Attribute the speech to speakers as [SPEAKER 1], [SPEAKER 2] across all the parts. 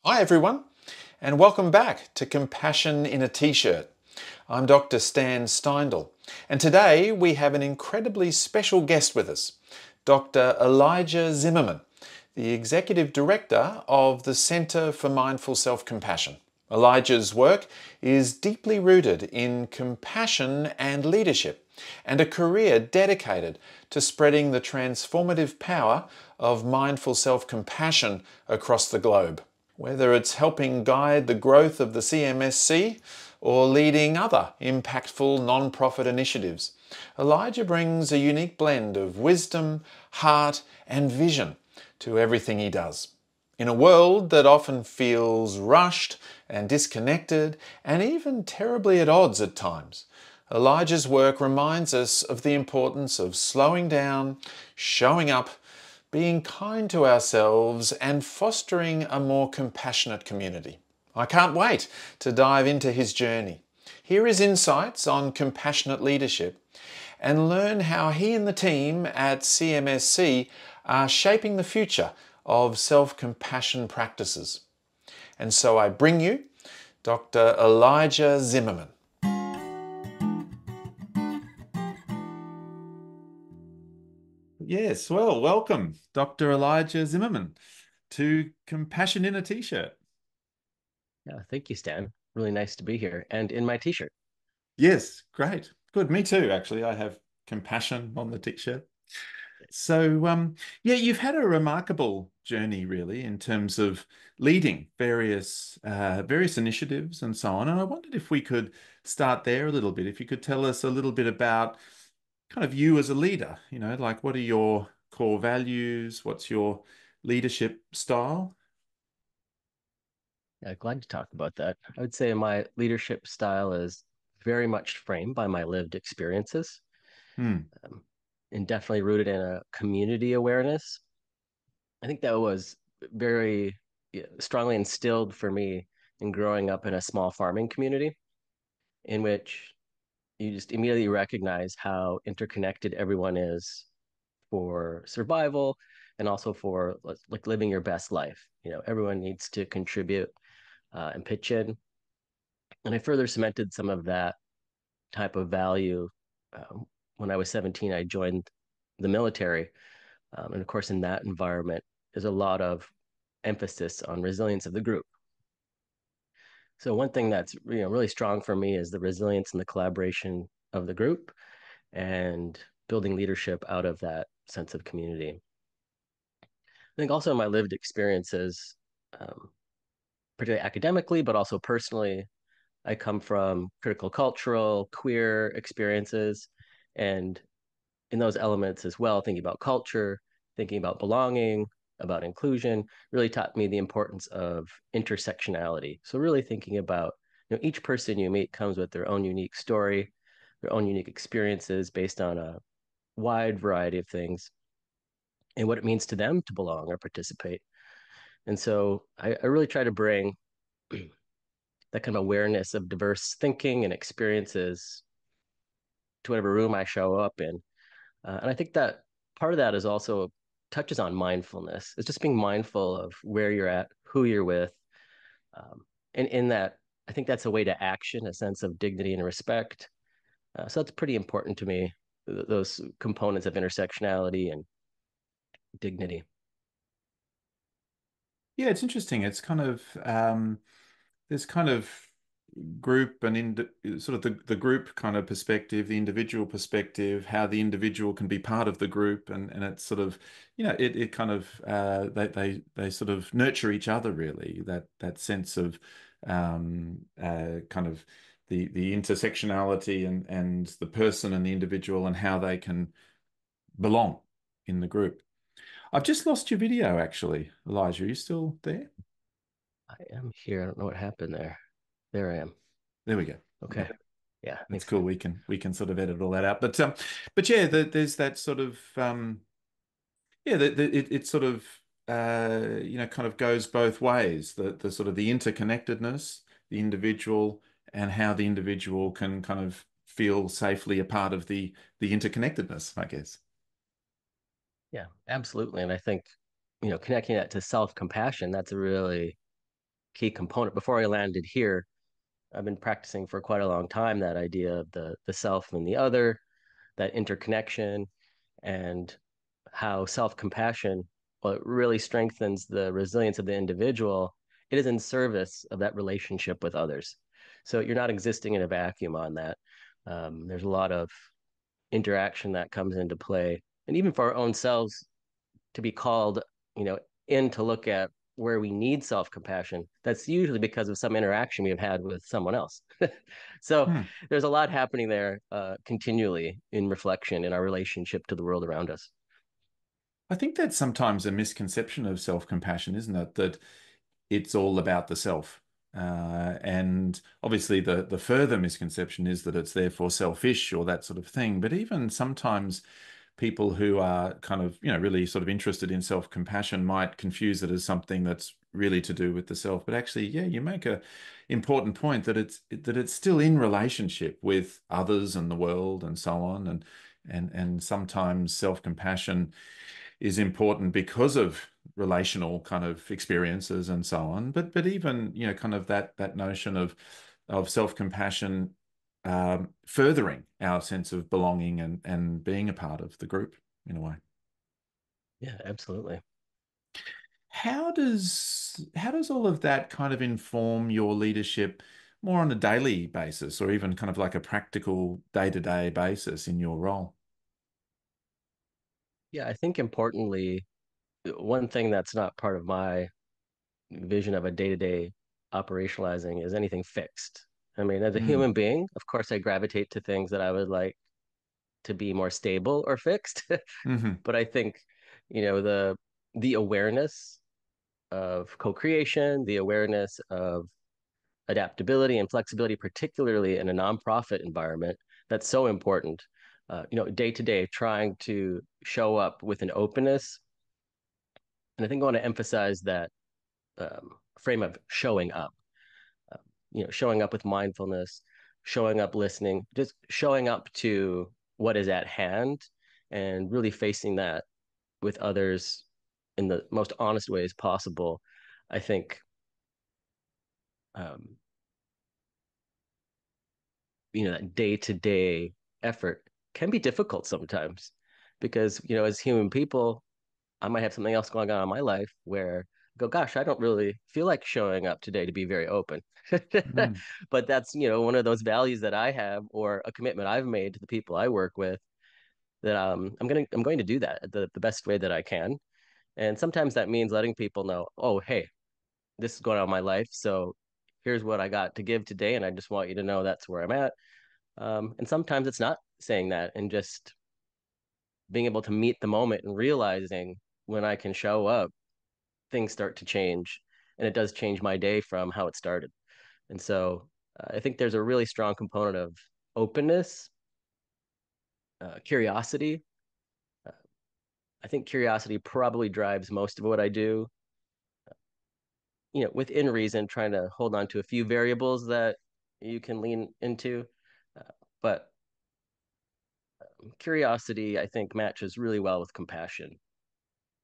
[SPEAKER 1] Hi everyone, and welcome back to Compassion in a T-shirt. I'm Dr. Stan Steindl, and today we have an incredibly special guest with us, Dr. Elijah Zimmerman, the Executive Director of the Center for Mindful Self-Compassion. Elijah's work is deeply rooted in compassion and leadership, and a career dedicated to spreading the transformative power of mindful self-compassion across the globe. Whether it's helping guide the growth of the CMSC or leading other impactful non-profit initiatives, Elijah brings a unique blend of wisdom, heart, and vision to everything he does. In a world that often feels rushed and disconnected and even terribly at odds at times, Elijah's work reminds us of the importance of slowing down, showing up, being kind to ourselves, and fostering a more compassionate community. I can't wait to dive into his journey, hear his insights on compassionate leadership, and learn how he and the team at CMSC are shaping the future of self-compassion practices. And so I bring you Dr. Elijah Zimmerman. Yes, well, welcome, Dr. Elijah Zimmerman, to Compassion in a T-shirt.
[SPEAKER 2] Yeah, thank you, Stan. Really nice to be here and in my t-shirt.
[SPEAKER 1] Yes, great. Good. Me too, actually. I have compassion on the T-shirt. So, yeah, you've had a remarkable journey, really, in terms of leading various initiatives and so on. And I wondered if we could start there a little bit. If you could tell us a little bit about kind of you as a leader, like what are your core values? What's your leadership style?
[SPEAKER 2] Yeah, glad to talk about that. I would say my leadership style is very much framed by my lived experiences,
[SPEAKER 1] Hmm.
[SPEAKER 2] um, and definitely rooted in a community awareness. I think that was very strongly instilled for me in growing up in a small farming community in which you just immediately recognize how interconnected everyone is for survival and also for like living your best life. Everyone needs to contribute and pitch in. And I further cemented some of that type of value. When I was 17, I joined the military. And of course, in that environment, there's a lot of emphasis on resilience of the group. So one thing that's really strong for me is the resilience and the collaboration of the group and building leadership out of that sense of community. I think also my lived experiences, um, particularly academically, but also personally, I come from critical cultural, queer experiences. And in those elements as well, thinking about culture, thinking about belonging, about inclusion, really taught me the importance of intersectionality. So really thinking about, each person you meet comes with their own unique story, their own unique experiences based on a wide variety of things and what it means to them to belong or participate. And so I really try to bring that kind of awareness of diverse thinking and experiences to whatever room I show up in. And I think that part of that is also touches on mindfulness. It's just being mindful of where you're at, who you're with. And in that, I think that's a way to action, a sense of dignity and respect. So that's pretty important to me, those components of intersectionality and dignity.
[SPEAKER 1] Yeah, it's interesting. It's kind of there's kind of group and sort of the group kind of perspective, the individual perspective, how the individual can be part of the group, and it's sort of it kind of they sort of nurture each other really. That sense of kind of the intersectionality and the person and the individual and how they can belong in the group. I've just lost your video, actually. Elijah, are you still there?
[SPEAKER 2] I am here. I don't know what happened there. There I am.
[SPEAKER 1] There we go.
[SPEAKER 2] Okay.
[SPEAKER 1] Yeah,
[SPEAKER 2] Yeah,
[SPEAKER 1] that's
[SPEAKER 2] makes
[SPEAKER 1] cool.
[SPEAKER 2] sense.
[SPEAKER 1] We can sort of edit all that out. But yeah, there's that sort of yeah, it sort of kind of goes both ways. The sort of the interconnectedness, the individual, and how the individual can kind of feel safely a part of the interconnectedness, I guess.
[SPEAKER 2] Yeah, absolutely. And I think, connecting that to self-compassion, that's a really key component. Before I landed here, I've been practicing for quite a long time that idea of the self and the other, that interconnection, and how self-compassion, well, it really strengthens the resilience of the individual. It is in service of that relationship with others. So you're not existing in a vacuum on that. There's a lot of interaction that comes into play. And even for our own selves, to be called, you know, in to look at where we need self-compassion, that's usually because of some interaction we've had with someone else. So
[SPEAKER 1] Hmm.
[SPEAKER 2] there's a lot happening there continually in reflection in our relationship to the world around us.
[SPEAKER 1] I think that's sometimes a misconception of self-compassion, isn't it? That it's all about the self. And obviously, the further misconception is that it's therefore selfish or that sort of thing. But even sometimes people who are kind of, really sort of interested in self-compassion might confuse it as something that's really to do with the self. But actually, yeah, you make a important point that it's still in relationship with others and the world and so on. And sometimes self-compassion is important because of relational kind of experiences and so on. But even kind of that notion of self-compassion furthering our sense of belonging and being a part of the group in a way.
[SPEAKER 2] Yeah, absolutely.
[SPEAKER 1] How does all of that kind of inform your leadership more on a daily basis or even kind of like a practical day-to-day basis in your role?
[SPEAKER 2] Yeah, I think importantly, one thing that's not part of my vision of a day-to-day operationalizing is anything fixed. I mean, as a
[SPEAKER 1] Mm.
[SPEAKER 2] human being, of course, I gravitate to things that I would like to be more stable or fixed.
[SPEAKER 1] Hmm.
[SPEAKER 2] But I think, the awareness of co-creation, the awareness of adaptability and flexibility, particularly in a nonprofit environment, that's so important. Day to day, trying to show up with an openness. And I think I want to emphasize that frame of showing up. Uh, showing up with mindfulness, showing up listening, just showing up to what is at hand, and really facing that with others in the most honest ways possible. I think um, that day to day effort can be difficult sometimes because as human people, I might have something else going on in my life where I go, gosh, I don't really feel like showing up today to be very open.
[SPEAKER 1] Mm.
[SPEAKER 2] But that's, one of those values that I have or a commitment I've made to the people I work with that I'm going to do that the best way that I can. And sometimes that means letting people know, oh, hey, this is going on in my life. So here's what I got to give today. And I just want you to know that's where I'm at. And sometimes it's not saying that and just being able to meet the moment and realizing when I can show up, things start to change. And it does change my day from how it started. And so I think there's a really strong component of openness, curiosity. Uh, I think curiosity probably drives most of what I do, within reason, trying to hold on to a few variables that you can lean into. But curiosity, I think, matches really well with compassion.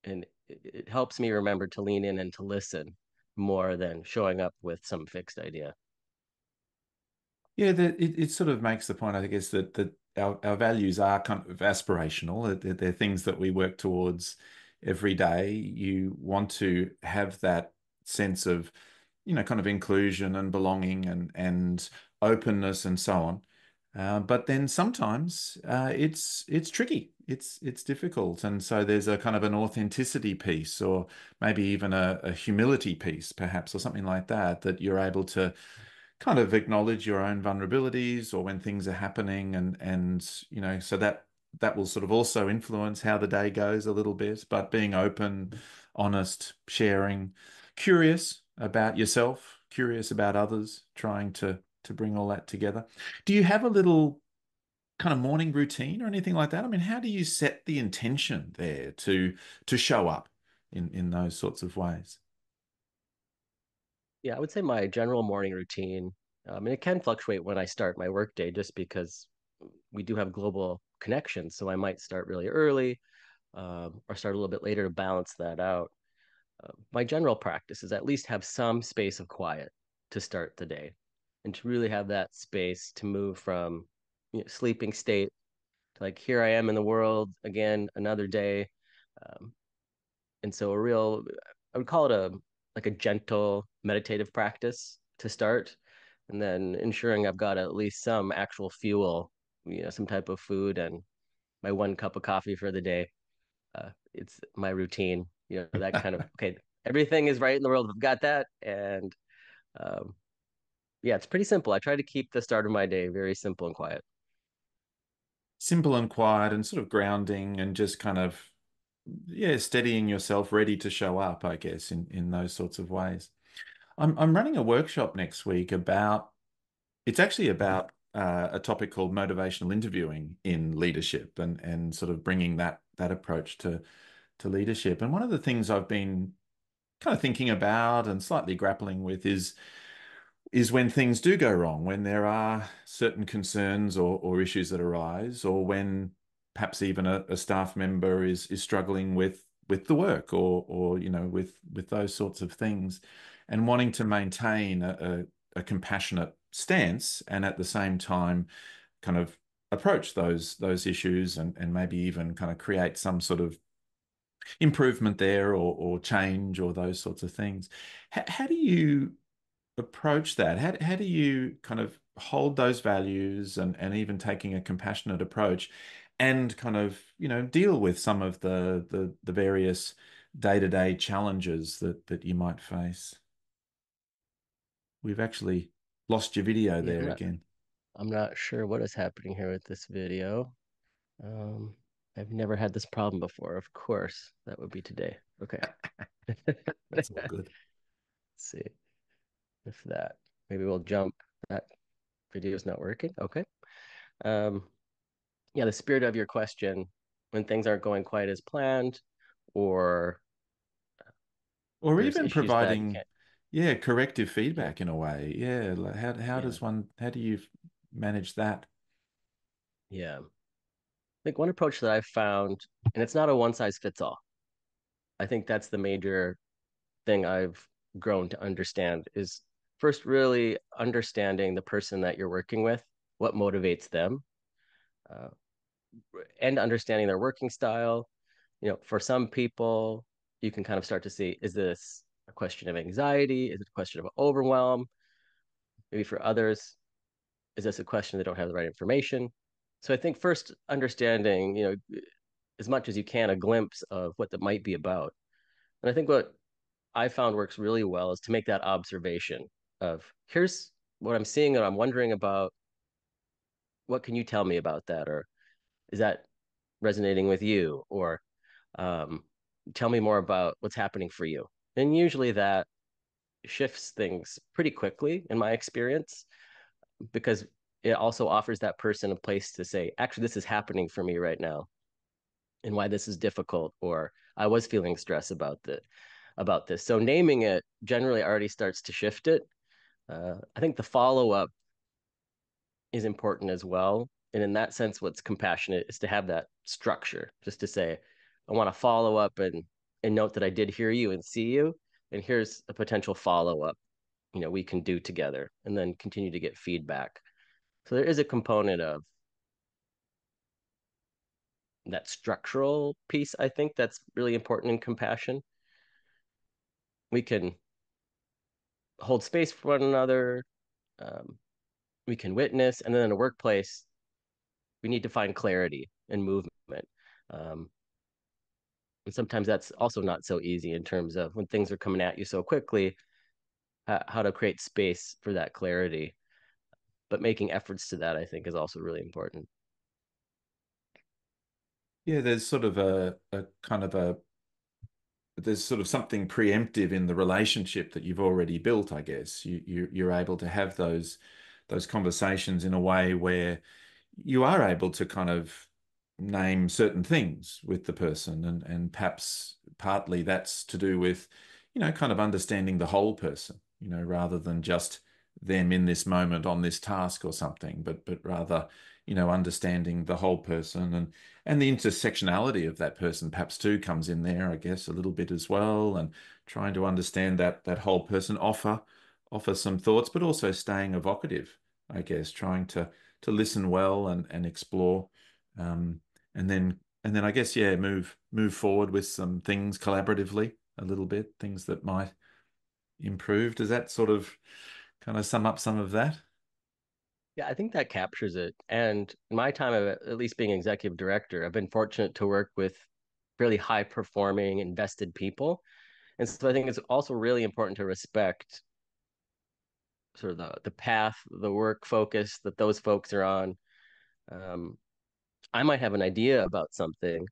[SPEAKER 2] And it helps me remember to lean in and to listen more than showing up with some fixed idea.
[SPEAKER 1] Yeah, it sort of makes the point, I guess, that our values are kind of aspirational. They're things that we work towards every day. You want to have that sense of, kind of inclusion and belonging and openness and so on. But then sometimes it's tricky. It's difficult, and so there's a kind of an authenticity piece, or maybe even a humility piece, perhaps, or something like that, that you're able to kind of acknowledge your own vulnerabilities or when things are happening and so that will sort of also influence how the day goes a little bit, but being open, honest, sharing, curious about yourself, curious about others, trying to bring all that together. Do you have a little kind of morning routine or anything like that? I mean, how do you set the intention there to show up in those sorts of ways?
[SPEAKER 2] Yeah, I would say my general morning routine, and it can fluctuate when I start my workday just because we do have global connections. So I might start really early or start a little bit later to balance that out. My general practice is at least have some space of quiet to start the day, and to really have that space to move from sleeping state to like, here I am in the world again, another day. Um, and so I would call it a like a gentle meditative practice to start, and then ensuring I've got at least some actual fuel, some type of food, and my 1 cup of coffee for the day. It's my routine, that kind of, okay, everything is right in the world. I've got that. And um, yeah, it's pretty simple. I try to keep the start of my day very simple and quiet.
[SPEAKER 1] Simple and quiet and sort of grounding and just kind of, yeah, steadying yourself, ready to show up, I guess, in those sorts of ways. I'm running a workshop next week about, it's actually about a topic called motivational interviewing in leadership and sort of bringing that approach to leadership. And one of the things I've been kind of thinking about and slightly grappling with is when things do go wrong, when there are certain concerns or issues that arise, or when perhaps even a staff member is struggling with the work or with those sorts of things, and wanting to maintain a compassionate stance and at the same time kind of approach those issues and maybe even kind of create some sort of improvement there or change or those sorts of things. How do you approach that? How do you kind of hold those values and even taking a compassionate approach and kind of, deal with some of the various day-to-day challenges that you might face? We've actually lost your video
[SPEAKER 2] Yeah,
[SPEAKER 1] there again.
[SPEAKER 2] I'm not sure what is happening here with this video. Um, I've never had this problem before. Of course, that would be today. Okay.
[SPEAKER 1] That's all
[SPEAKER 2] Let's
[SPEAKER 1] good.
[SPEAKER 2] see if that, maybe we'll jump. That video is not working. Okay. Um, yeah, the spirit of your question, when things aren't going quite as planned, or
[SPEAKER 1] Or
[SPEAKER 2] there's
[SPEAKER 1] even
[SPEAKER 2] issues that you
[SPEAKER 1] providing,
[SPEAKER 2] can't.
[SPEAKER 1] yeah, corrective
[SPEAKER 2] Yeah,
[SPEAKER 1] feedback in a way. Yeah, like
[SPEAKER 2] yeah,
[SPEAKER 1] how do you manage that?
[SPEAKER 2] yeah. Like one approach that I've found, and it's not a one size fits all. I think that's the major thing I've grown to understand is first really understanding the person that you're working with, what motivates them, uh, and understanding their working style. For some people, you can kind of start to see, is this a question of anxiety? Is it a question of overwhelm? Maybe for others, is this a question they don't have the right information? So I think first understanding, as much as you can, a glimpse of what that might be about. And I think what I found works really well is to make that observation of, here's what I'm seeing and I'm wondering about. What can you tell me about that? Or is that resonating with you? Or um, tell me more about what's happening for you. And usually that shifts things pretty quickly in my experience, because it also offers that person a place to say, actually, this is happening for me right now, and why this is difficult, or I was feeling stress about this. So naming it generally already starts to shift it. I think the follow up is important as well. And in that sense, what's compassionate is to have that structure, just to say, I want to follow up and note that I did hear you and see you. And here's a potential follow up, we can do together, and then continue to get feedback. So there is a component of that structural piece, I think, that's really important in compassion. We can hold space for one another. Um, we can witness, and then in a workplace, we need to find clarity and movement. Um, and sometimes that's also not so easy in terms of when things are coming at you so quickly, how to create space for that clarity. But making efforts to that, I think, is also really important.
[SPEAKER 1] Yeah, there's sort of a kind of a there's sort of something preemptive in the relationship that you've already built, I guess. You're able to have those conversations in a way where you are able to kind of name certain things with the person and perhaps partly that's to do with, kind of understanding the whole person, rather than just them in this moment on this task or something, but rather, understanding the whole person, and the intersectionality of that person perhaps too comes in there, I guess, a little bit as well, and trying to understand that whole person, offer some thoughts, but also staying evocative, I guess, trying to listen well and explore, um, and then I guess, yeah, move forward with some things collaboratively a little bit, things that might improve. Does that sort of kind of sum up some of that?
[SPEAKER 2] Yeah, I think that captures it. And in my time of at least being executive director, I've been fortunate to work with really high performing, invested people. And so I think it's also really important to respect sort of the path, the work focus that those folks are on. Um, I might have an idea about something,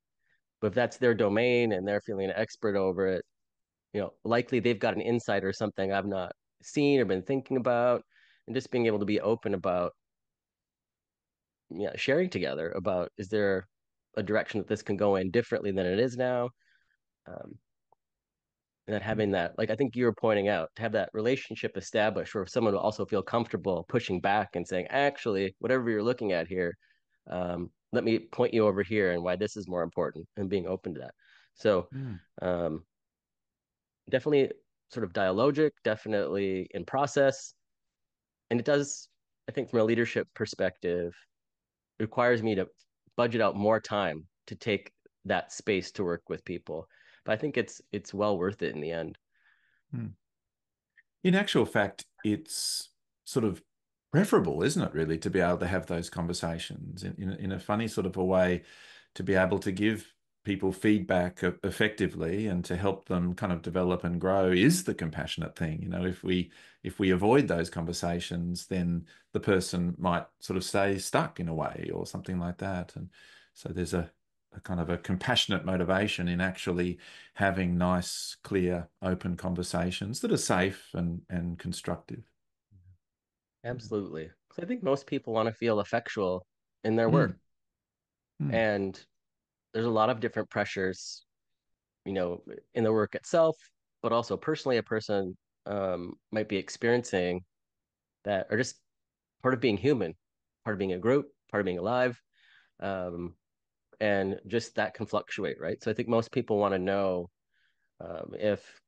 [SPEAKER 2] but if that's their domain and they're feeling an expert over it, likely they've got an insight or something I've not seen or been thinking about, and just being able to be open about, yeah, sharing together about, is there a direction that this can go in differently than it is now? Um, and then having that, like I think you were pointing out, to have that relationship established where someone will also feel comfortable pushing back and saying, actually, whatever you're looking at here, let me point you over here and why this is more important, and being open to that. So
[SPEAKER 1] Mm.
[SPEAKER 2] um, definitely sort of dialogic, definitely in process. And it does, I think, from a leadership perspective, it requires me to budget out more time to take that space to work with people. But I think it's well worth it in the end.
[SPEAKER 1] Mm. In actual fact, it's sort of preferable, isn't it, really, to be able to have those conversations in a funny sort of a way, to be able to give people feedback effectively and to help them kind of develop and grow is the compassionate thing. If we avoid those conversations, then the person might sort of stay stuck in a way or something like that. And so there's a kind of a compassionate motivation in actually having nice, clear, open conversations that are safe and constructive.
[SPEAKER 2] Absolutely. 'Cause I think most people want to feel effectual in their work.
[SPEAKER 1] Mm, mm,
[SPEAKER 2] And there's a lot of different pressures, in the work itself, but also personally, a person might be experiencing that are just part of being human, part of being a group, part of being alive. Um, and just that can fluctuate, right? So I think most people want to know if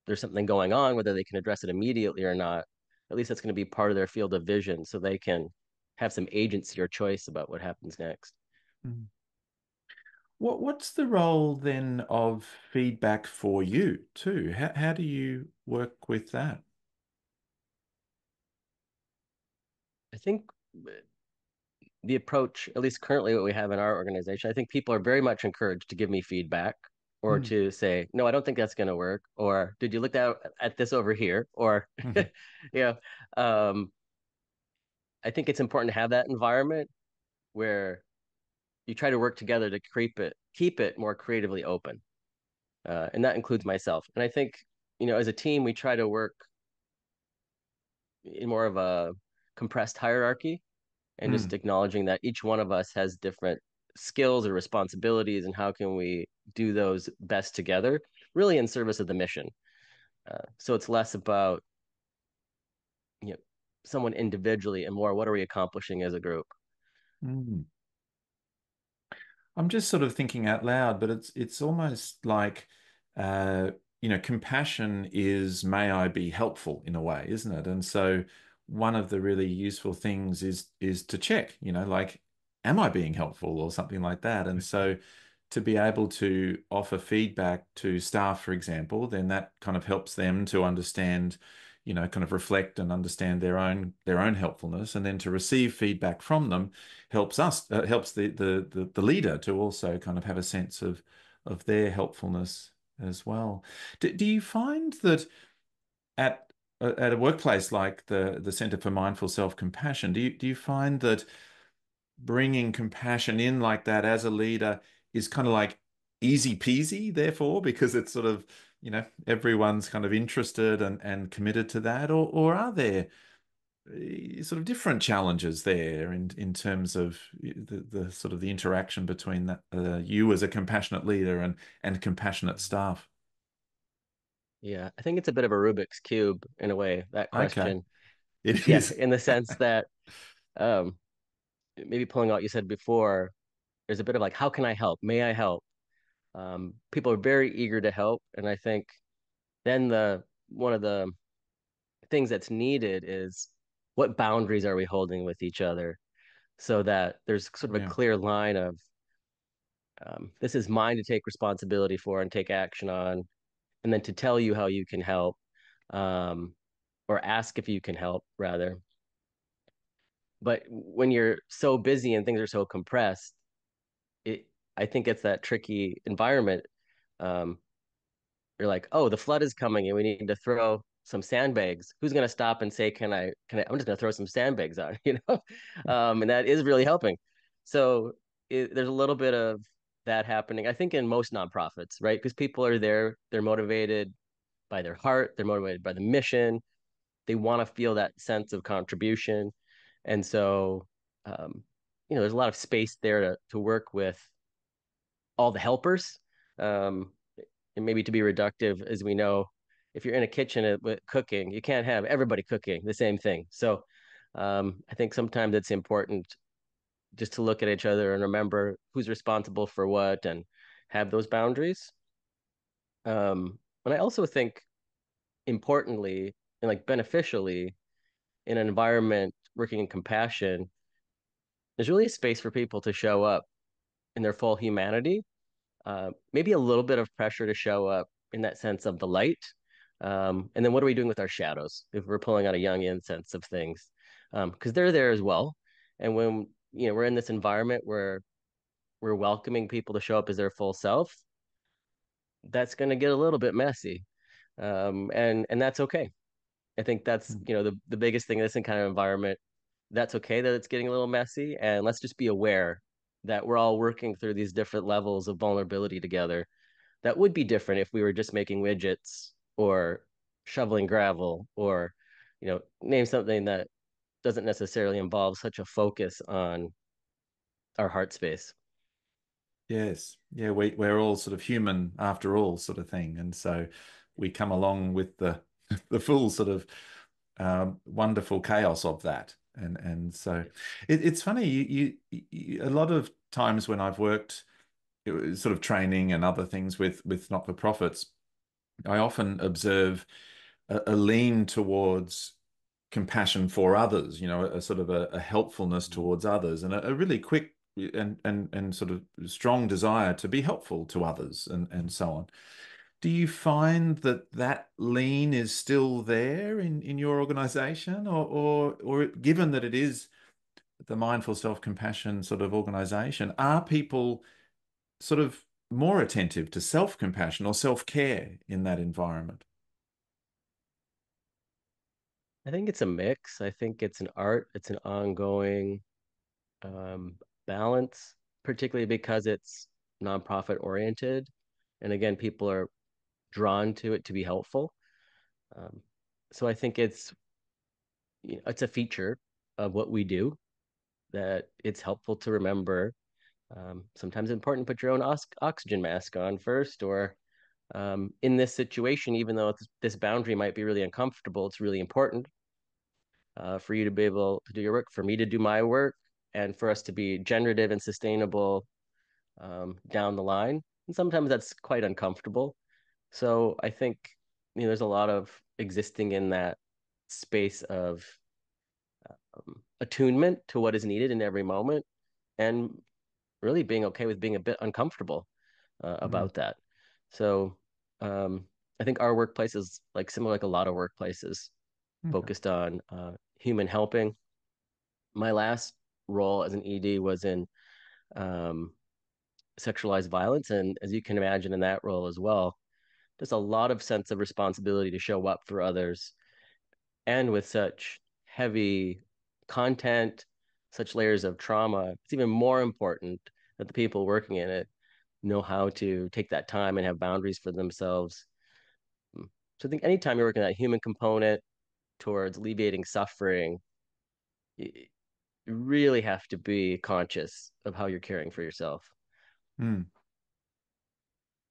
[SPEAKER 2] there's something going on, whether they can address it immediately or not. At least that's going to be part of their field of vision, so they can have some agency or choice about what happens next.
[SPEAKER 1] mm. What's the role then of feedback for you too? How do you work with that?
[SPEAKER 2] I think the approach, at least currently what we have in our organization, I think people are very much encouraged to give me feedback or
[SPEAKER 1] Mm,
[SPEAKER 2] to say, no, I don't think that's going to work. Or did you look at this over here? Or,
[SPEAKER 1] mhm,
[SPEAKER 2] yeah, um, I think it's important to have that environment where you try to work together to keep it more creatively open. And that includes myself. And I think, as a team, we try to work in more of a compressed hierarchy and just
[SPEAKER 1] mm,
[SPEAKER 2] acknowledging that each one of us has different skills or responsibilities, and how can we do those best together, really in service of the mission. So it's less about, you know someone individually and more what are we accomplishing as a group.
[SPEAKER 1] mm. I'm just sort of thinking out loud, but it's almost like uh, compassion is may I be helpful in a way, isn't it? And so one of the really useful things is to check, like, am I being helpful or something like that? And so to be able to offer feedback to staff, for example, then that kind of helps them to understand, kind of reflect and understand their own helpfulness, and then to receive feedback from them helps the leader to also kind of have a sense of their helpfulness as well. Do you find that at a workplace like the Center for Mindful Self-Compassion, do you find that bringing compassion in like that as a leader is kind of like easy peasy, therefore, because it's sort of, everyone's kind of interested and committed to that? Or are there sort of different challenges there in terms of the sort of the interaction between you as a compassionate leader and compassionate staff?
[SPEAKER 2] Yeah, I think it's a bit of a Rubik's cube in a way, that
[SPEAKER 1] Okay,
[SPEAKER 2] question.
[SPEAKER 1] it
[SPEAKER 2] Yeah,
[SPEAKER 1] is.
[SPEAKER 2] in the sense that um maybe pulling out, you said before, there's a bit of like, how can I help? May I help? People are very eager to help, and I think then the one of the things that's needed is what boundaries are we holding with each other so that there's sort of a
[SPEAKER 1] Yeah.
[SPEAKER 2] clear line of this is mine to take responsibility for and take action on, and then to tell you how you can help, um, or ask if you can help, rather. But when you're so busy and things are so compressed, it I think it's that tricky environment. Um, you're like, oh, the flood is coming and we need to throw some sandbags. Who's going to stop and say, can I, I'm just going to throw some sandbags on, you know? And that is really helping. So there's a little bit of that happening, I think, in most nonprofits, right? Because people are there, they're motivated by their heart, they're motivated by the mission, they want to feel that sense of contribution. And so, um, there's a lot of space there to work with all the helpers. Um, and maybe to be reductive, as we know, if you're in a kitchen with cooking, you can't have everybody cooking the same thing. So I think sometimes it's important just to look at each other and remember who's responsible for what and have those boundaries. And I also think importantly and like beneficially in an environment working in compassion, there's really a space for people to show up in their full humanity, maybe a little bit of pressure to show up in that sense of the light. And then what are we doing with our shadows if we're pulling out a Jungian sense of things? Because they're there as well. And when we're in this environment where we're welcoming people to show up as their full self, that's going to get a little bit messy, and that's okay. I think that's
[SPEAKER 1] Mm.
[SPEAKER 2] the biggest thing in this kind of environment. That's okay that it's getting a little messy, and let's just be aware that we're all working through these different levels of vulnerability together that would be different if we were just making widgets or shoveling gravel or name something that doesn't necessarily involve such a focus on our heart space.
[SPEAKER 1] Yes. Yeah, we're all sort of human after all sort of thing. And so we come along with the the full sort of wonderful chaos of that. And so it's funny, a lot of times when I've worked sort of training and other things with not-for-profits, I often observe a lean towards compassion for others, a sort of a helpfulness towards others, and a really quick and sort of strong desire to be helpful to others, and so on. Do you find that that lean is still there in your organization, or given that it is the mindful self-compassion sort of organization, are people sort of more attentive to self-compassion or self-care in that environment?
[SPEAKER 2] I think it's a mix. I think it's an art, it's an ongoing balance, particularly because it's nonprofit oriented. And again, people are drawn to it to be helpful. Um, so I think it's a feature of what we do that it's helpful to remember. Sometimes it's important to put your own oxygen mask on first, or in this situation, even though this boundary might be really uncomfortable, it's really important for you to be able to do your work, for me to do my work, and for us to be generative and sustainable down the line. And sometimes that's quite uncomfortable. So I think there's a lot of existing in that space of attunement to what is needed in every moment, and really being okay with being a bit uncomfortable
[SPEAKER 1] Mm,
[SPEAKER 2] about that. So um, I think our workplace is like similar, like a lot of workplaces
[SPEAKER 1] okay.
[SPEAKER 2] focused on human helping. My last role as an ED was in um, sexualized violence, and as you can imagine, in that role as well, there's a lot of sense of responsibility to show up for others, and with such heavy content, such layers of trauma, it's even more important that the people working in it know how to take that time and have boundaries for themselves. So I think anytime you're working that human component towards alleviating suffering, you really have to be conscious of how you're caring for yourself.
[SPEAKER 1] Mm.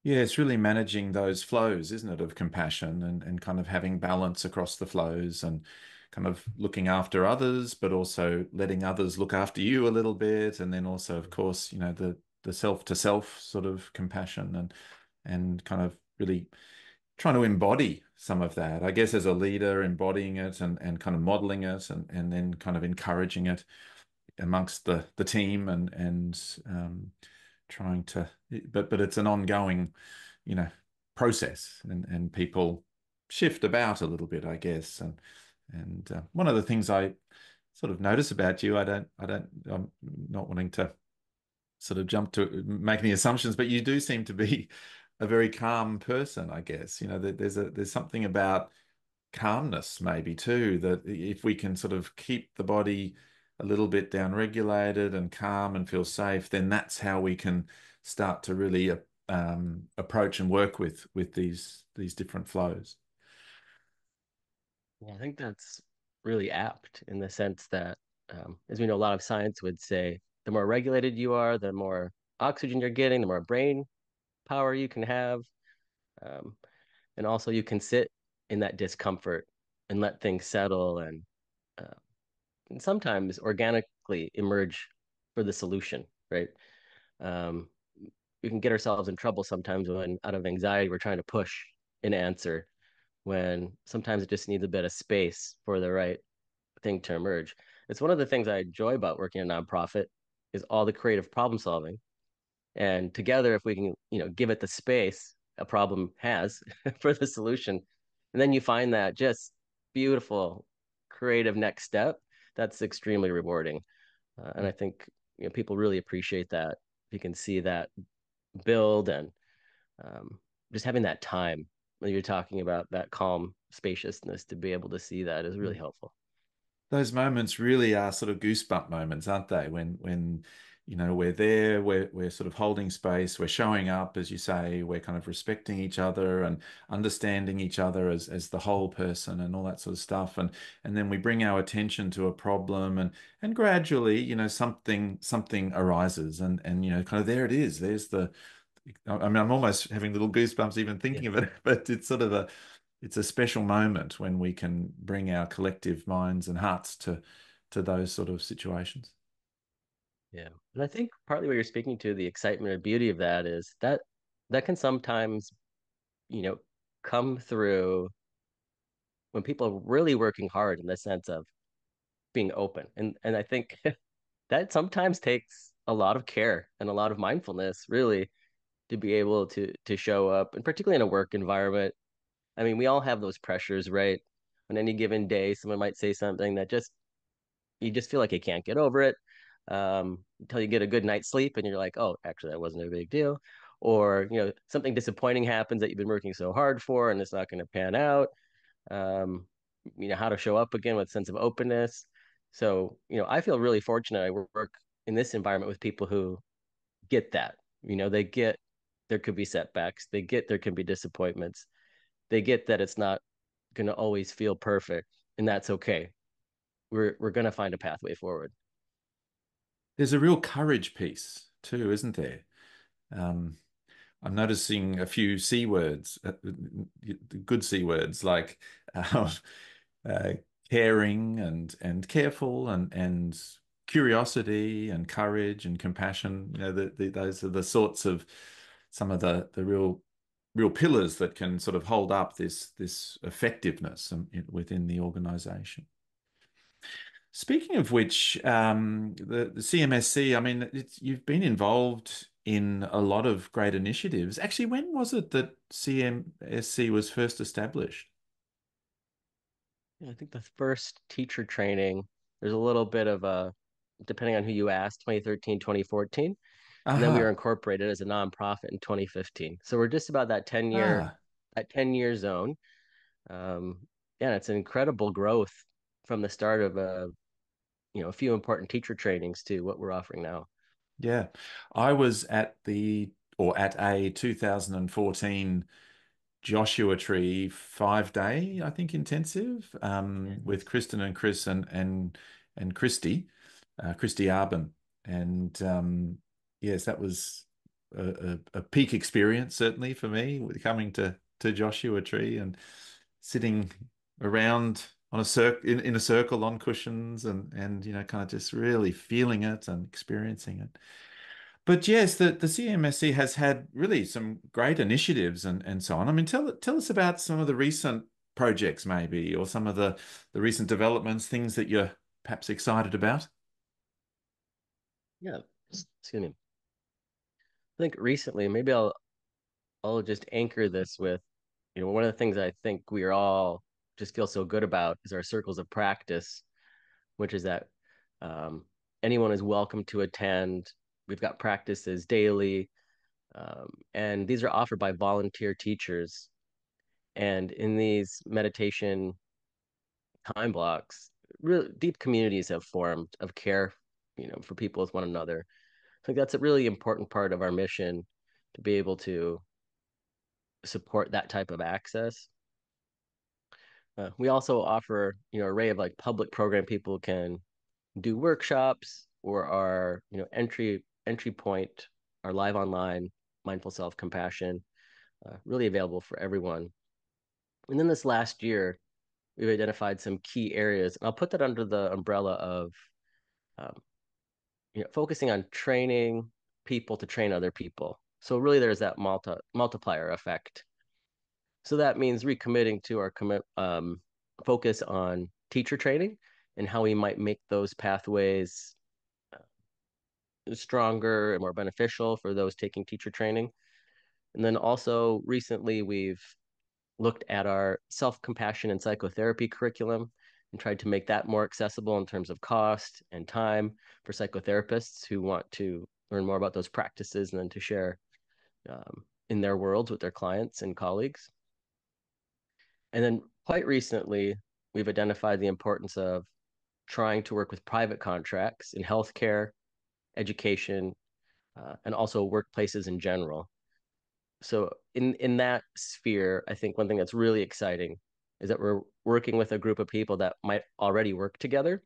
[SPEAKER 1] Yeah, it's really managing those flows, isn't it, of compassion and kind of having balance across the flows. And kind of looking after others, but also letting others look after you a little bit. And then also, of course, the self to self sort of compassion and kind of really trying to embody some of that, I guess, as a leader, embodying it and kind of modeling it and then kind of encouraging it amongst the team and trying to, but it's an ongoing, you know, process and people shift about a little bit, I guess. And one of the things I sort of notice about you, I'm not wanting to sort of jump to make any assumptions, but you do seem to be a very calm person, I guess. There's something about calmness maybe too, that if we can sort of keep the body a little bit down regulated and calm and feel safe, then that's how we can start to really approach and work with these different flows.
[SPEAKER 2] Yeah, I think that's really apt in the sense that, as we know, a lot of science would say the more regulated you are, the more oxygen you're getting, the more brain power you can have. Um, and also, you can sit in that discomfort and let things settle uh, and sometimes organically emerge for the solution, right? Um, we can get ourselves in trouble sometimes when, out of anxiety, we're trying to push an answer when sometimes it just needs a bit of space for the right thing to emerge. It's one of the things I enjoy about working in a nonprofit is all the creative problem solving. And together, if we can, give it the space a problem has for the solution, and then you find that just beautiful, creative next step, that's extremely rewarding. And I think people really appreciate that. You can see that build and um, just having that time when you're talking about that calm spaciousness to be able to see that is really helpful.
[SPEAKER 1] Those moments really are sort of goosebump moments, aren't they? When we're there, we're sort of holding space, we're showing up, as you say, we're kind of respecting each other and understanding each other as the whole person and all that sort of stuff. And then we bring our attention to a problem and gradually, something arises and kind of there it is. There's the I mean, I'm almost having little goosebumps even
[SPEAKER 2] Yeah.
[SPEAKER 1] thinking of it, but it's a special moment when we can bring our collective minds and hearts to those sort of situations.
[SPEAKER 2] Yeah. And I think partly what you're speaking to, the excitement or beauty of that is that that can sometimes, you know, come through when people are really working hard in the sense of being open. And I think that sometimes takes a lot of care and a lot of mindfulness really to be able to show up, and particularly in a work environment. I mean, we all have those pressures, right? On any given day, someone might say something that just you just feel like you can't get over it until you get a good night's sleep and you're like, oh, actually, that wasn't a big deal. Or, something disappointing happens that you've been working so hard for and it's not going to pan out. Um, how to show up again with a sense of openness. So, I feel really fortunate. I work in this environment with people who get that. They get there could be setbacks. They get there can be disappointments. They get that it's not going to always feel perfect, and that's okay. We're going to find a pathway forward.
[SPEAKER 1] There's a real courage piece too, isn't there? Um, I'm noticing a few C words, good C words like uh, uh, caring and careful and curiosity and courage and compassion. Those are the sorts of some of the real pillars that can sort of hold up this effectiveness within the organization. Speaking of which, the CMSC, I mean, you've been involved in a lot of great initiatives. Actually, when was it that CMSC was first established?
[SPEAKER 2] Yeah, I think the first teacher training, there's a little bit of a, depending on who you ask, 2013, 2014. And then we were
[SPEAKER 1] Aha.
[SPEAKER 2] incorporated as a nonprofit in 2015. So we're just about
[SPEAKER 1] Ah,
[SPEAKER 2] that 10-year zone. Yeah, it's an incredible growth from the start of a few important teacher trainings to what we're offering now.
[SPEAKER 1] yeah. I was at a 2014 Joshua Tree 5 day, I think, intensive
[SPEAKER 2] Very
[SPEAKER 1] with
[SPEAKER 2] nice.
[SPEAKER 1] Kristen and Chris and Christy, Christy Arbin. And yes, that was a peak experience, certainly for me, with coming to Joshua Tree and sitting around on a in a circle on cushions and kind of just really feeling it and experiencing it. But yes, the CMSC has had really some great initiatives and so on. I mean, tell us about some of the recent projects maybe, or some of the recent developments, things that you're perhaps excited about.
[SPEAKER 2] Yeah, excuse me. I think recently, maybe I'll just anchor this with, one of the things I think we are all just feel so good about is our circles of practice, which is that um, anyone is welcome to attend. We've got practices daily, and these are offered by volunteer teachers. And in these meditation time blocks, really deep communities have formed of care, for people with one another. I think that's a really important part of our mission to be able to support that type of access. We also offer, array of like public program people can do workshops or our, entry point, our live online mindful self compassion, really available for everyone. And then this last year, we've identified some key areas, and I'll put that under the umbrella of, um, focusing on training people to train other people. So really, there's that multiplier effect. So that means recommitting to our focus on teacher training and how we might make those pathways stronger and more beneficial for those taking teacher training. And then also recently we've looked at our self-compassion and psychotherapy curriculum and tried to make that more accessible in terms of cost and time for psychotherapists who want to learn more about those practices and then to share in their worlds with their clients and colleagues. And then quite recently, we've identified the importance of trying to work with private contracts in healthcare, education, and also workplaces in general. So in that sphere, I think one thing that's really exciting is that we're working with a group of people that might already work together.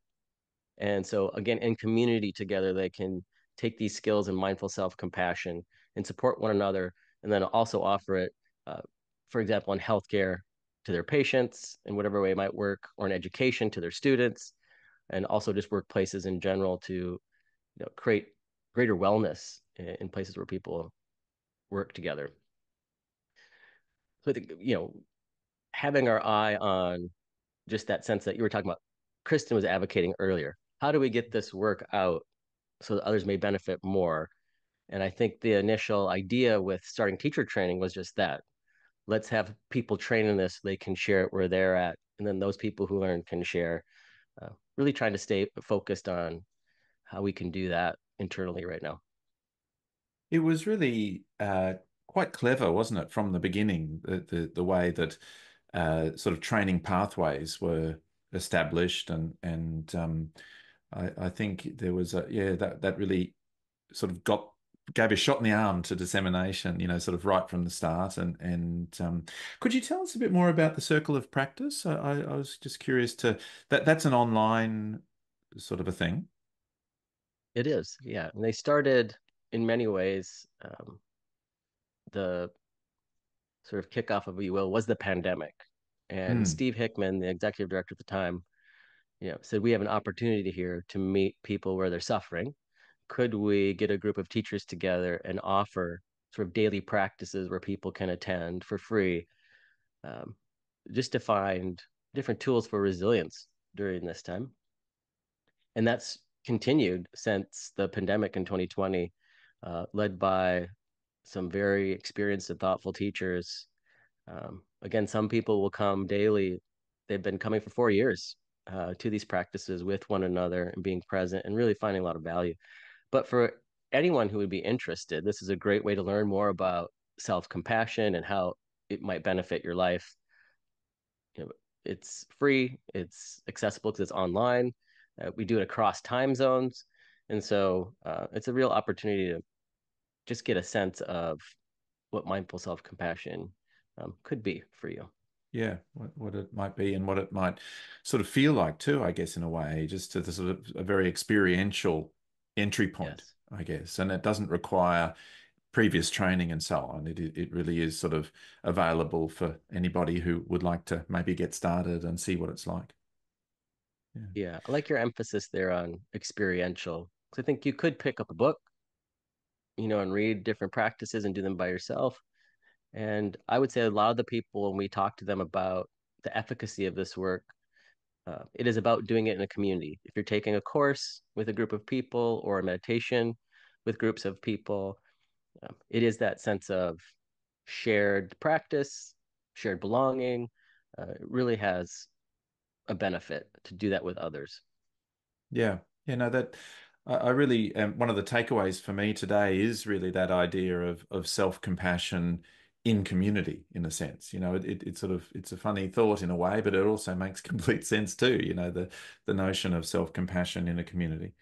[SPEAKER 2] And so again, in community together, they can take these skills in mindful self-compassion and support one another, and then also offer it, uh, for example, in healthcare to their patients in whatever way it might work, or in education to their students, and also just workplaces in general to create greater wellness in places where people work together. So I think, having our eye on just that sense that you were talking about, Kristen was advocating earlier. How do we get this work out so that others may benefit more? And I think the initial idea with starting teacher training was just that. Let's have people train in this, they can share it where they're at. And then those people who learn can share. Really trying to stay focused on how we can do that internally right now.
[SPEAKER 1] It was really quite clever, wasn't it, from the beginning, the way that sort of training pathways were established and I think there was that really sort of gave a shot in the arm to dissemination, sort of right from the start. And could you tell us a bit more about the Circle of Practice? I was just curious that's an online sort of a thing.
[SPEAKER 2] It is, yeah. And they started in many ways, the sort of kickoff of, if you will, was the pandemic. And
[SPEAKER 1] Hmm.
[SPEAKER 2] Steve Hickman, the executive director at the time, said we have an opportunity here to meet people where they're suffering. Could we get a group of teachers together and offer sort of daily practices where people can attend for free, um, just to find different tools for resilience during this time? And that's continued since the pandemic in 2020, led by some very experienced and thoughtful teachers. Again, some people will come daily. They've been coming for 4 years to these practices with one another and being present and really finding a lot of value. But for anyone who would be interested, this is a great way to learn more about self-compassion and how it might benefit your life. You know, it's free, it's accessible because it's online. We do it across time zones. And so it's a real opportunity to just get a sense of what mindful self-compassion could be for you.
[SPEAKER 1] Yeah, what it might be and what it might sort of feel like too, I guess, in a way, just to the sort of a very experiential entry point,
[SPEAKER 2] Yes.
[SPEAKER 1] I guess. And it doesn't require previous training and so on. It really is sort of available for anybody who would like to maybe get started and see what it's like.
[SPEAKER 2] Yeah, I like your emphasis there on experiential. Because I think you could pick up a book, and read different practices and do them by yourself. And I would say a lot of the people, when we talk to them about the efficacy of this work, it is about doing it in a community. If you're taking a course with a group of people or a meditation with groups of people, it is that sense of shared practice, shared belonging. It really has a benefit to do that with others.
[SPEAKER 1] Yeah. No, that I really one of the takeaways for me today is really that idea of self-compassion in community, in a sense. It sort of it's a funny thought in a way, but it also makes complete sense too, the notion of self-compassion in a community.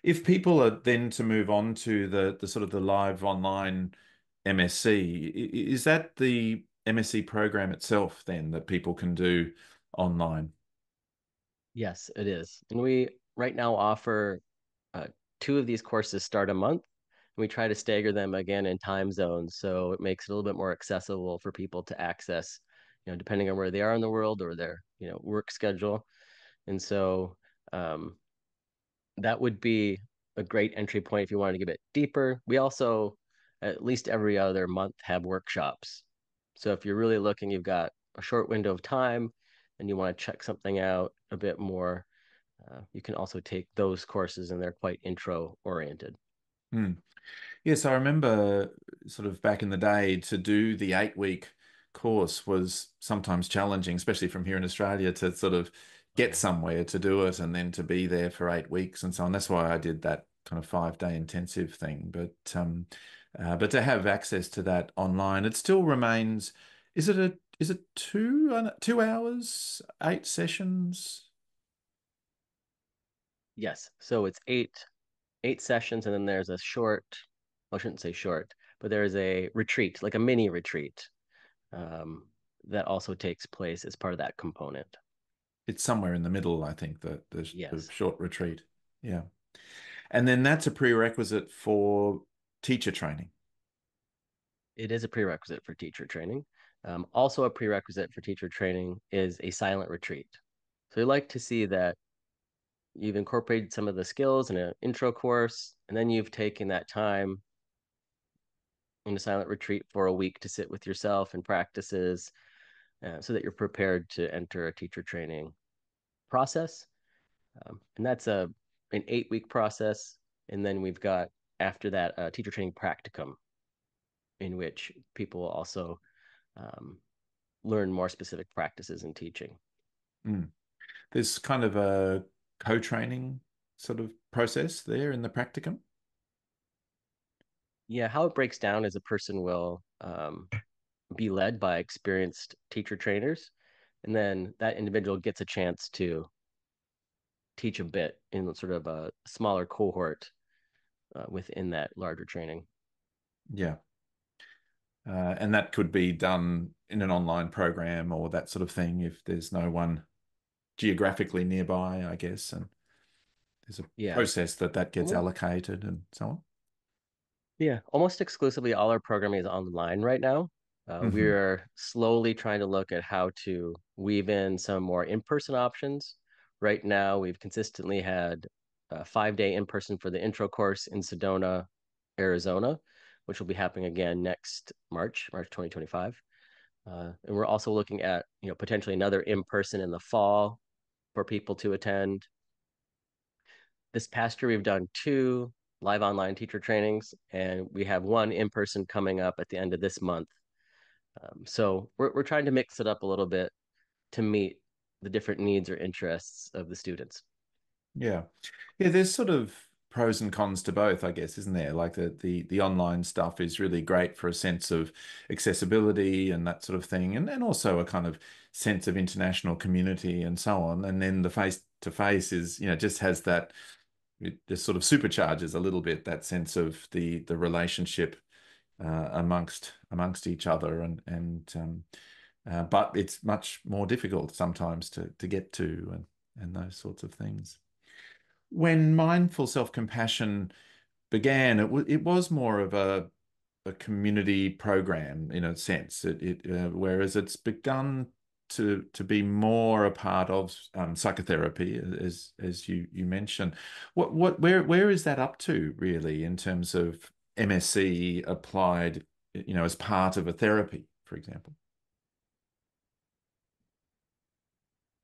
[SPEAKER 1] If people are then to move on to the sort of the live online MSc, is that the MSc program itself then that people can do online?
[SPEAKER 2] Yes, it is. And we right now offer uh, two of these courses start a month. And we try to stagger them again in time zones. So it makes it a little bit more accessible for people to access, depending on where they are in the world or their, work schedule. And so um, that would be a great entry point if you wanted to get a bit deeper. We also, at least every other month, have workshops. So if you're really looking, you've got a short window of time and you want to check something out a bit more, you can also take those courses and they're quite intro oriented.
[SPEAKER 1] Hmm. Yes, I remember sort of back in the day to do the 8 week course was sometimes challenging, especially from here in Australia, to sort of
[SPEAKER 2] Oh,
[SPEAKER 1] get
[SPEAKER 2] yeah.
[SPEAKER 1] somewhere to do it and then to be there for 8 weeks and so on. That's why I did that kind of 5 day intensive thing. But to have access to that online, it still remains. Is it 2 hours, 8 sessions?
[SPEAKER 2] Yes. So it's eight sessions, and then there's a short, well, I shouldn't say short, but there's a retreat, like a mini retreat, um, that also takes place as part of that component.
[SPEAKER 1] It's somewhere in the middle, I think, the
[SPEAKER 2] Yes,
[SPEAKER 1] short retreat. Yeah. And then that's a prerequisite for teacher training.
[SPEAKER 2] it is a prerequisite for teacher training. Also, a prerequisite for teacher training is a silent retreat. So we like to see that you've incorporated some of the skills in an intro course, and then you've taken that time in a silent retreat for a week to sit with yourself and practices, so that you're prepared to enter a teacher training process. And that's an 8 week process. And then we've got after that teacher training practicum, in which people will also um, learn more specific practices in teaching.
[SPEAKER 1] Mm. There's kind of a co-training sort of process there in the practicum.
[SPEAKER 2] Yeah, how it breaks down is a person will be led by experienced teacher trainers, and then that individual gets a chance to teach a bit in sort of a smaller cohort within that larger training.
[SPEAKER 1] Yeah. And that could be done in an online program or that sort of thing if there's no one geographically nearby, I guess. And there's a
[SPEAKER 2] Yeah.
[SPEAKER 1] process that gets
[SPEAKER 2] Well,
[SPEAKER 1] allocated and so on.
[SPEAKER 2] yeah, almost exclusively all our programming is online right now.
[SPEAKER 1] Hmm.
[SPEAKER 2] We're slowly trying to look at how to weave in some more in-person options. Right now, we've consistently had a 5 day in-person for the intro course in Sedona, Arizona, which will be happening again next March 2025. And we're also looking at, potentially another in-person in the fall for people to attend. This past year, we've done two live online teacher trainings, and we have one in person coming up at the end of this month. So we're trying to mix it up a little bit to meet the different needs or interests of the students.
[SPEAKER 1] Yeah. Yeah, there's sort of pros and cons to both, I guess, isn't there? Like the online stuff is really great for a sense of accessibility and that sort of thing, and also a kind of sense of international community and so on. And then the face to face is, just has that it just sort of supercharges a little bit that sense of the relationship amongst each other and but it's much more difficult sometimes to get to and those sorts of things. When mindful self-compassion began, it was more of a community program in a sense. Whereas it's begun to be more a part of psychotherapy, as you mentioned. Where is that up to really in terms of MSc applied, as part of a therapy, for example?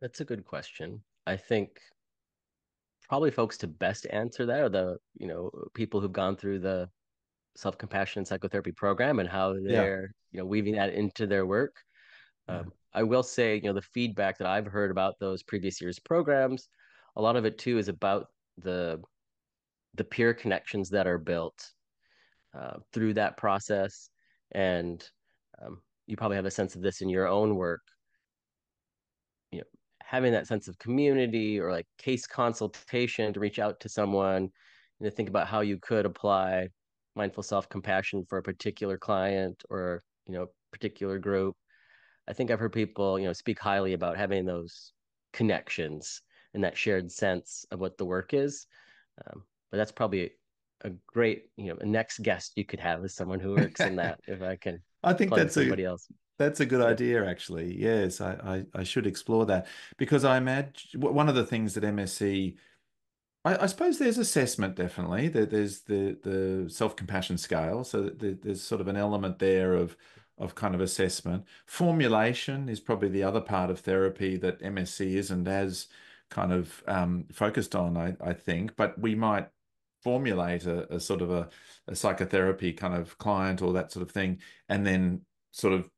[SPEAKER 2] That's a good question. I think probably folks to best answer that are the, people who've gone through the self-compassion psychotherapy program and how
[SPEAKER 1] Yeah.
[SPEAKER 2] they're, weaving that into their work.
[SPEAKER 1] Yeah.
[SPEAKER 2] I will say, the feedback that I've heard about those previous years' programs, a lot of it too is about the peer connections that are built through that process. And you probably have a sense of this in your own work, you know, having that sense of community or like case consultation to reach out to someone and to think about how you could apply mindful self-compassion for a particular client or, particular group. I think I've heard people, speak highly about having those connections and that shared sense of what the work is. But that's probably a great, a next guest you could have is someone who works in that, if I can
[SPEAKER 1] I think
[SPEAKER 2] plug somebody else.
[SPEAKER 1] that's a good
[SPEAKER 2] Yeah.
[SPEAKER 1] idea, actually. Yes, I should explore that because I imagine one of the things that MSc, I suppose there's assessment definitely. There's the self-compassion scale, so that there's sort of an element there of kind of assessment. Formulation is probably the other part of therapy that MSc isn't as kind of focused on, I think. But we might formulate a sort of a psychotherapy kind of client or that sort of thing, and then sort of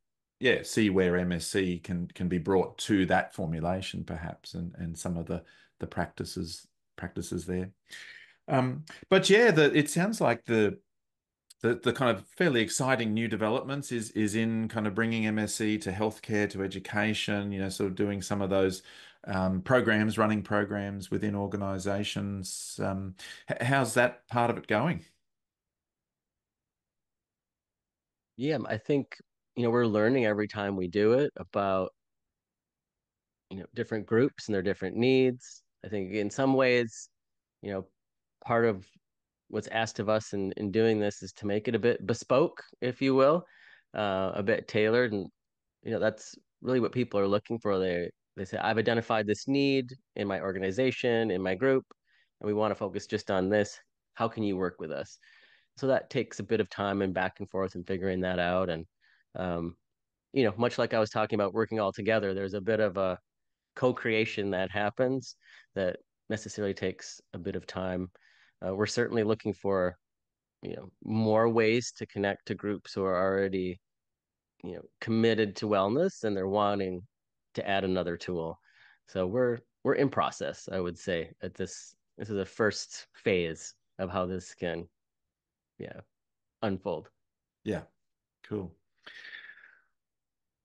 [SPEAKER 1] see where MSc can be brought to that formulation perhaps, and some of the practices there. But yeah, it sounds like the kind of fairly exciting new developments is in kind of bringing MSc to healthcare, to education, sort of doing some of those running programs within organizations. How's that part of it going?
[SPEAKER 2] Yeah, I think, we're learning every time we do it about, different groups and their different needs. I think in some ways, you know, part of what's asked of us in doing this is to make it a bit bespoke, if you will, a bit tailored. And, that's really what people are looking for. They say, I've identified this need in my organization, in my group, and we want to focus just on this. How can you work with us? So that takes a bit of time and back and forth and figuring that out. And, um, much like I was talking about working all together, there's a bit of a co-creation that happens that necessarily takes a bit of time. We're certainly looking for, more ways to connect to groups who are already, committed to wellness and they're wanting to add another tool. So we're in process, I would say, at this is the first phase of how this can, yeah, unfold.
[SPEAKER 1] Yeah, cool.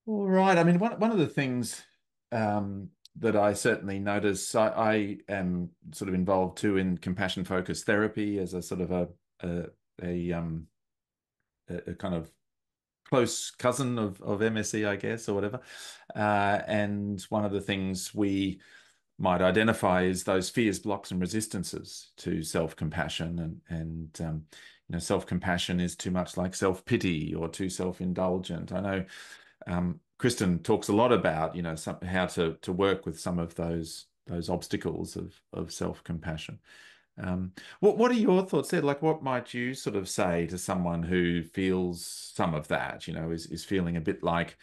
[SPEAKER 1] All right. I mean, one of the things that I certainly notice, I am sort of involved too in compassion focused therapy as a sort of a a, um, a kind of close cousin of MSc, I guess, or whatever. And one of the things we might identify is those fears, blocks, and resistances to self-compassion, and self-compassion is too much like self-pity or too self-indulgent. I know Kristen talks a lot about how to work with some of those obstacles of self-compassion. What are your thoughts there? Like, what might you sort of say to someone who feels some of that? Is feeling a bit like,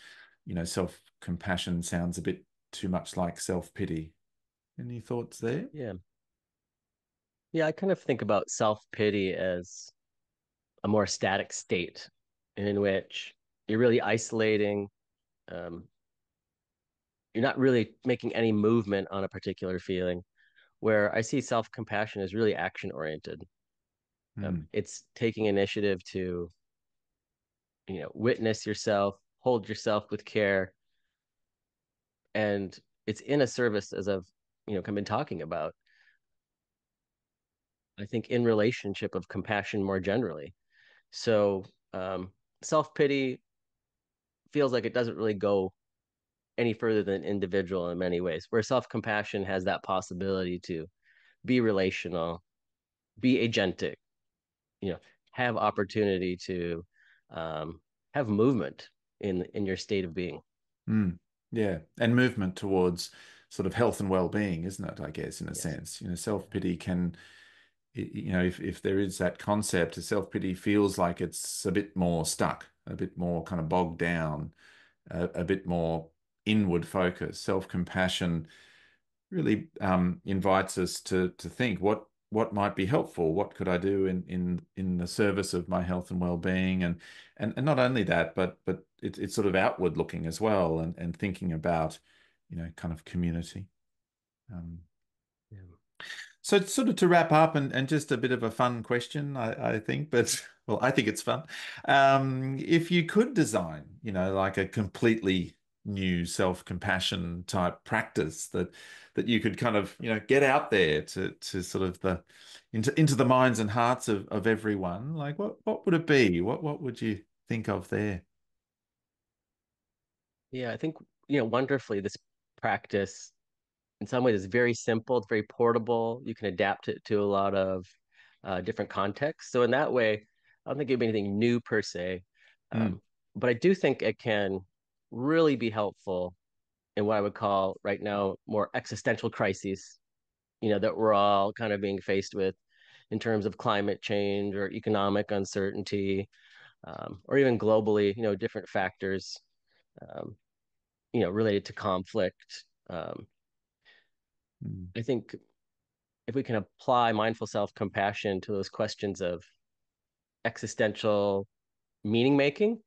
[SPEAKER 1] self-compassion sounds a bit too much like self-pity. Any thoughts there?
[SPEAKER 2] Yeah. Yeah, I kind of think about self-pity as a more static state in which you're really isolating. Um, you're not really making any movement on a particular feeling. Where I see self-compassion as really action-oriented.
[SPEAKER 1] Hmm.
[SPEAKER 2] It's taking initiative to, witness yourself, hold yourself with care, and it's in a service as I've, been talking about. I think in relationship of compassion more generally. So self-pity feels like it doesn't really go any further than individual in many ways, where self-compassion has that possibility to be relational, be agentic, you know, have opportunity to um, have movement in your state of being.
[SPEAKER 1] Hmm. Yeah, and movement towards sort of health and well-being, isn't it? I guess in a
[SPEAKER 2] Yes.
[SPEAKER 1] sense, self-pity can, if there is that concept, self-pity feels like it's a bit more stuck, a bit more kind of bogged down, a bit more inward focus. Self-compassion really invites us to think what might be helpful. What could I do in the service of my health and well-being, and not only that, but it's sort of outward looking as well, and thinking about kind of community. Um,
[SPEAKER 2] Yeah.
[SPEAKER 1] so sort of to wrap up, and just a bit of a fun question, I think, but well, I think it's fun. If you could design, like a completely new self-compassion type practice that you could kind of, get out there to sort of the into the minds and hearts of everyone, like what would it be? What would you think of there?
[SPEAKER 2] Yeah, I think, wonderfully, this practice in some ways is very simple, it's very portable. You can adapt it to a lot of different contexts. So in that way, I don't think it'd be anything new per se.
[SPEAKER 1] Mm,
[SPEAKER 2] But I do think it can really be helpful in what I would call right now more existential crises, that we're all kind of being faced with in terms of climate change or economic uncertainty, or even globally, different factors, um, related to conflict.
[SPEAKER 1] mm,
[SPEAKER 2] I think if we can apply mindful self-compassion to those questions of existential meaning making,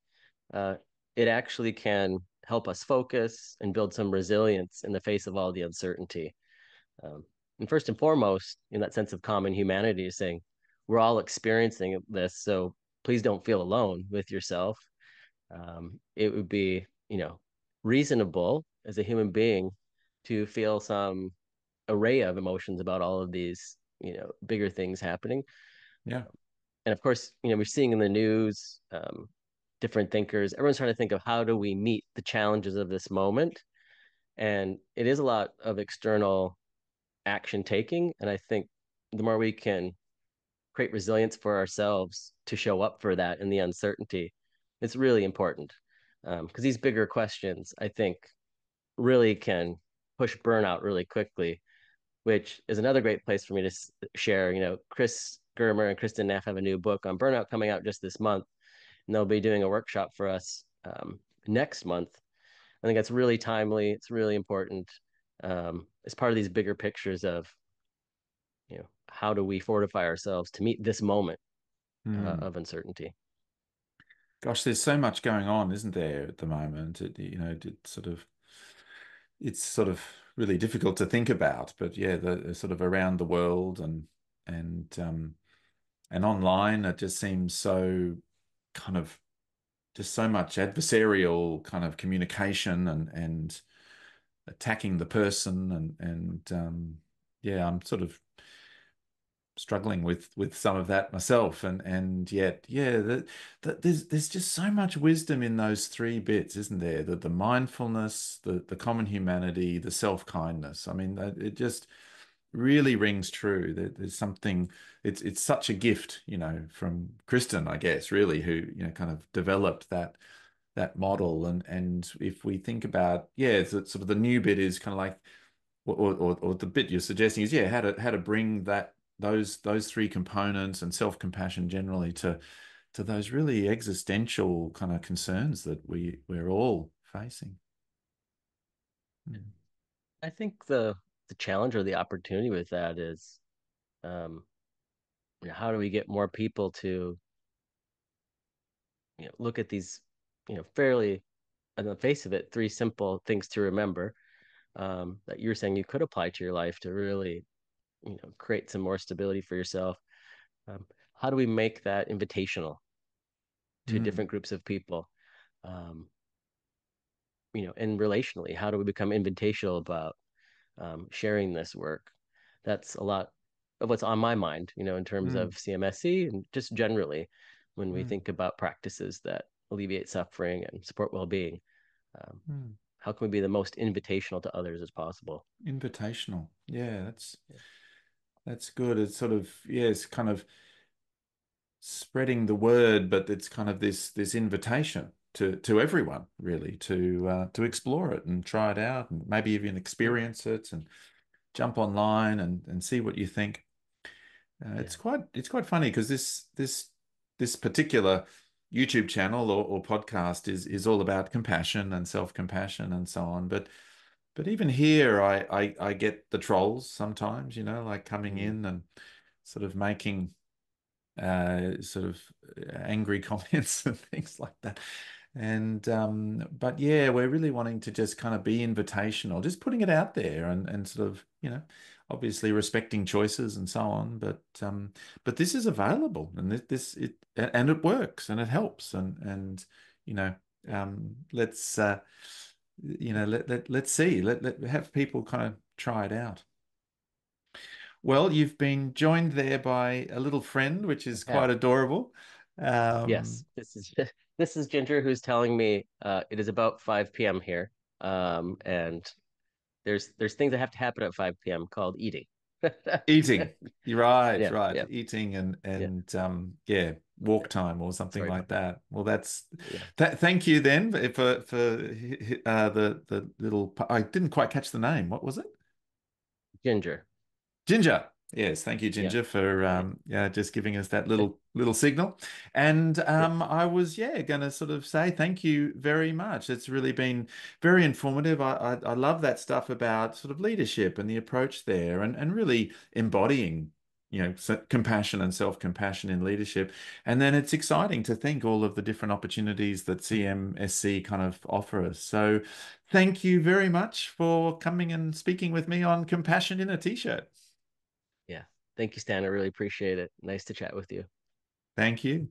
[SPEAKER 2] uh, it actually can help us focus and build some resilience in the face of all the uncertainty. Um, and first and foremost, in that sense of common humanity, is saying we're all experiencing this, so please don't feel alone with yourself. It would be, reasonable as a human being to feel some array of emotions about all of these, bigger things happening.
[SPEAKER 1] yeah.
[SPEAKER 2] And of course, we're seeing in the news, different thinkers, everyone's trying to think of how do we meet the challenges of this moment. And it is a lot of external action taking. And I think the more we can create resilience for ourselves to show up for that in the uncertainty, it's really important. Because these bigger questions, I think, really can push burnout really quickly, which is another great place for me to share. Chris Germer and Kristen Neff have a new book on burnout coming out just this month, and they'll be doing a workshop for us next month. I think that's really timely. It's really important as part of these bigger pictures of, how do we fortify ourselves to meet this moment
[SPEAKER 1] Mm.
[SPEAKER 2] of uncertainty.
[SPEAKER 1] Gosh, there's so much going on, isn't there, at the moment? It's sort of really difficult to think about, but yeah, the sort of around the world and and online, it just seems so kind of just so much adversarial kind of communication and attacking the person and yeah, I'm sort of struggling with some of that myself, and yet yeah, there's just so much wisdom in those three bits, isn't there? The mindfulness, the common humanity, the self-kindness. I mean, it just really rings true. There's something. It's such a gift, from Kristen, I guess, really, who kind of developed that model. And if we think about, yeah, it's sort of the new bit is kind of like, or the bit you're suggesting is, yeah, how to bring those three components and self-compassion generally to those really existential kind of concerns that we're all facing. Mm.
[SPEAKER 2] I think the challenge or the opportunity with that is, um, how do we get more people to, look at these, fairly, on the face of it, three simple things to remember, that you're saying you could apply to your life to really, create some more stability for yourself. How do we make that invitational to
[SPEAKER 1] Mm.
[SPEAKER 2] different groups of people? Um, and relationally, how do we become invitational about sharing this work? That's a lot of what's on my mind, in terms
[SPEAKER 1] Mm.
[SPEAKER 2] of CMSC and just generally when we
[SPEAKER 1] Mm.
[SPEAKER 2] think about practices that alleviate suffering and support well-being. Um,
[SPEAKER 1] Mm.
[SPEAKER 2] how can we be the most invitational to others as possible?
[SPEAKER 1] Invitational. Yeah, that's
[SPEAKER 2] Yeah.
[SPEAKER 1] that's good. It's sort of, yeah, it's kind of spreading the word, but it's kind of this invitation. to everyone really to explore it and try it out and maybe even
[SPEAKER 2] Yeah.
[SPEAKER 1] experience it and jump online and see what you think.
[SPEAKER 2] Yeah.
[SPEAKER 1] It's quite funny because this particular YouTube channel or podcast is all about compassion and self-compassion and so on. But even here, I get the trolls sometimes, like coming
[SPEAKER 2] Mm.
[SPEAKER 1] in and sort of making sort of angry comments and things like that. And but yeah, we're really wanting to just kind of be invitational, just putting it out there and sort of, obviously respecting choices and so on. But this is available and and it works and it helps and you know let's let's see let have people kind of try it out. Well, you've been joined there by a little friend, which is
[SPEAKER 2] Yeah.
[SPEAKER 1] quite adorable.
[SPEAKER 2] Yes.
[SPEAKER 1] Um,
[SPEAKER 2] This is this is Ginger who's telling me it is about 5 p.m. here. And there's things that have to happen at 5 p.m. called eating.
[SPEAKER 1] Eating. You're right,
[SPEAKER 2] Yeah,
[SPEAKER 1] right.
[SPEAKER 2] yeah,
[SPEAKER 1] Eating and
[SPEAKER 2] yeah.
[SPEAKER 1] yeah, walk time or something
[SPEAKER 2] Sorry
[SPEAKER 1] like
[SPEAKER 2] about
[SPEAKER 1] that. Well, that's
[SPEAKER 2] yeah.
[SPEAKER 1] thank you then for the little. I didn't quite catch the name. What was it?
[SPEAKER 2] Ginger.
[SPEAKER 1] Ginger. Yes, thank you,
[SPEAKER 2] Yeah,
[SPEAKER 1] Ginger, for
[SPEAKER 2] yeah,
[SPEAKER 1] yeah, just giving us that little signal. And
[SPEAKER 2] yeah,
[SPEAKER 1] I was going to sort of say thank you very much. It's really been very informative. I love that stuff about sort of leadership and the approach there, and really embodying compassion and self-compassion in leadership. And then it's exciting to think all of the different opportunities that CMSC kind of offer us. So thank you very much for coming and speaking with me on compassion in a t-shirt.
[SPEAKER 2] yeah. Thank you, Stan. I really appreciate it. Nice to chat with you.
[SPEAKER 1] Thank you.